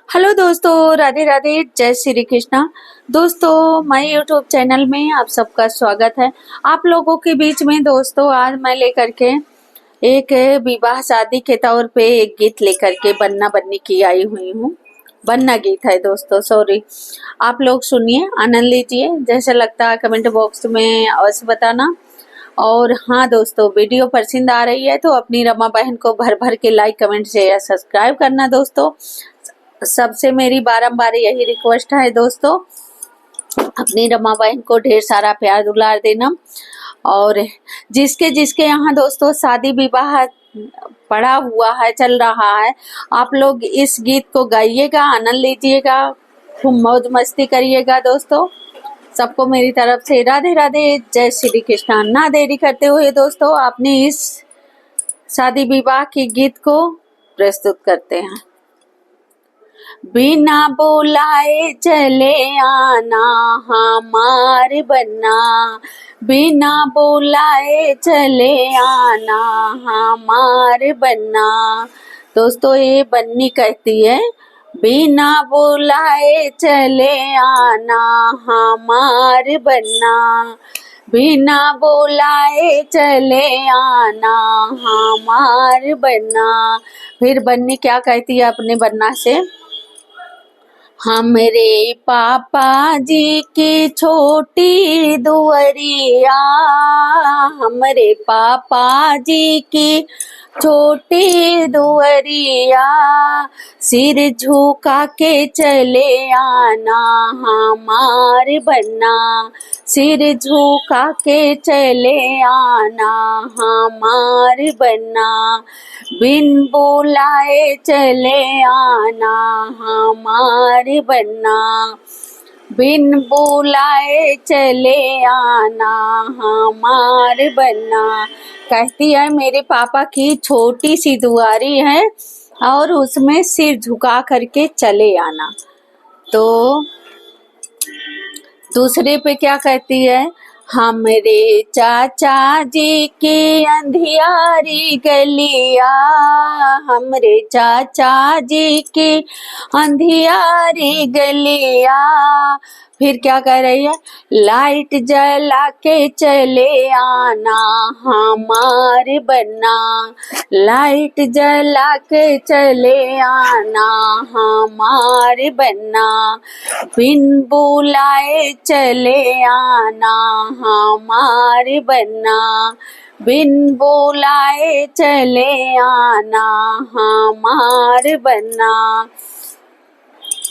Hello दोस्तों, राधे राधे, जय श्री कृष्णा। दोस्तों, मैं यूट्यूब चैनल में आप सबका स्वागत है। आप लोगों के बीच में दोस्तों आज मैं लेकर के एक विवाह शादी के तौर पे एक गीत लेकर के बन्ना बन्नी की आई हुई हूँ। बन्ना गीत है दोस्तों, सॉरी। आप लोग सुनिए, आनंद लीजिए। जैसा लगता है कमेंट बॉक्स में अवश्य बताना। और हाँ दोस्तों, वीडियो पसंद आ रही है तो अपनी रमा बहन को भर भर के लाइक कमेंट शेयर सब्सक्राइब करना दोस्तों। सबसे मेरी बारंबार यही रिक्वेस्ट है दोस्तों, अपनी रमा बहन को ढेर सारा प्यार दुलार देना। और जिसके जिसके यहाँ दोस्तों शादी विवाह पड़ा हुआ है, चल रहा है, आप लोग इस गीत को गाइएगा, आनंद लीजिएगा, खूब मौज मस्ती करिएगा दोस्तों। सबको मेरी तरफ से राधे राधे, जय श्री कृष्णा। ना देरी करते हुए दोस्तों अपने इस शादी विवाह के गीत को प्रस्तुत करते हैं। बिना बुलाए चले आना हमारे बन्ना, बिना बुलाए चले आना हमारे बन्ना। दोस्तों ये बन्नी कहती है, बिना बुलाए चले आना हमारे बन्ना, बिना बुलाए चले आना हमारे बन्ना। फिर बन्नी क्या कहती है अपने बन्ना से, हमरे पापा जी की छोटी दुअरिया, हमरे पापा जी की छोटी दुअरिया, सिर झुका के चले आना हमारे बन्ना, सिर झुका के चले आना हमारे बन्ना, बिन बुलाए चले आना हमारे बन्ना, बिन बुलाए चले आना हमारे बन्ना। कहती है मेरे पापा की छोटी सी दुआरी है और उसमें सिर झुका करके चले आना। तो दूसरे पे क्या कहती है, हमरे चाचा जी की अंधियारी गलिया, हमरे चाचा जी की अंधियारी गलिया। फिर क्या कह रही है, लाइट जला के चले आना हमारे बन्ना, लाइट जला के चले आना हमारे बन्ना, बिन बुलाए चले आना हमारे बन्ना, बिन बुलाए चले आना हमारे बन्ना।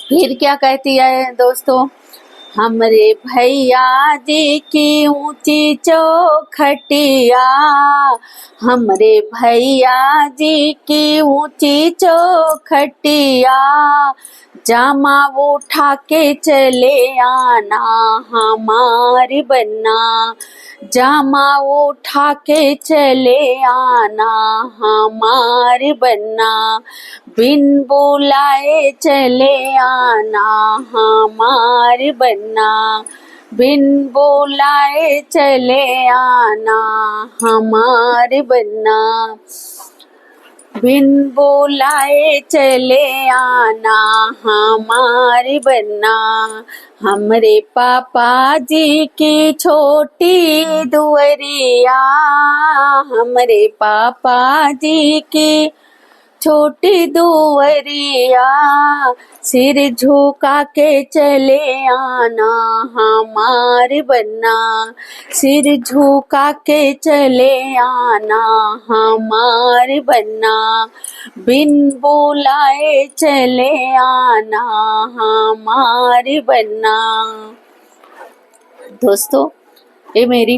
फिर क्या कहती है दोस्तों, हमरे भैया जी की ऊंची चौखटिया, हमरे भैया जी की ऊंची चौखटिया, जामा उठा के चले आना हमारे बन्ना, जामा उठा के चले आना हमारे बन्ना, बिन बुलाए चले आना हमारे बन्ना, बिन बुलाए चले आना हमारे बन्ना, बिन बुलाए चले आना हमारे बन्ना, हमरे पापा जी की छोटी दुअरिया, हमरे पापा जी की छोटी दुअरिया, सिर झुका के चले आना हमारे बन्ना, सिर झुका के चले आना हमारे बन्ना, बिन बुलाए चले आना हमारे बन्ना। दोस्तों ये मेरी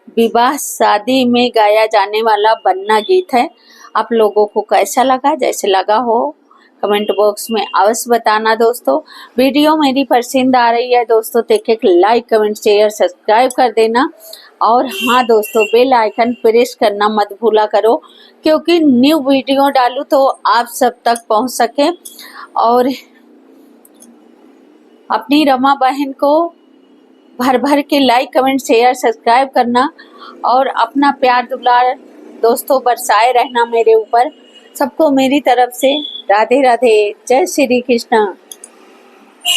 विवाह शादी में गाया जाने वाला बन्ना गीत है। आप लोगों को कैसा लगा, जैसे लगा हो कमेंट बॉक्स में अवश्य बताना दोस्तों। वीडियो मेरी पसंद आ रही है दोस्तों तो एक लाइक कमेंट शेयर सब्सक्राइब कर देना। और हाँ दोस्तों, बेल आइकन प्रेस करना मत भूला करो, क्योंकि न्यू वीडियो डालूँ तो आप सब तक पहुंच सके। और अपनी रमा बहन को भर भर के लाइक कमेंट शेयर सब्सक्राइब करना और अपना प्यार दुलार दोस्तों बरसाए रहना मेरे ऊपर। सबको मेरी तरफ से राधे राधे, जय श्री कृष्णा।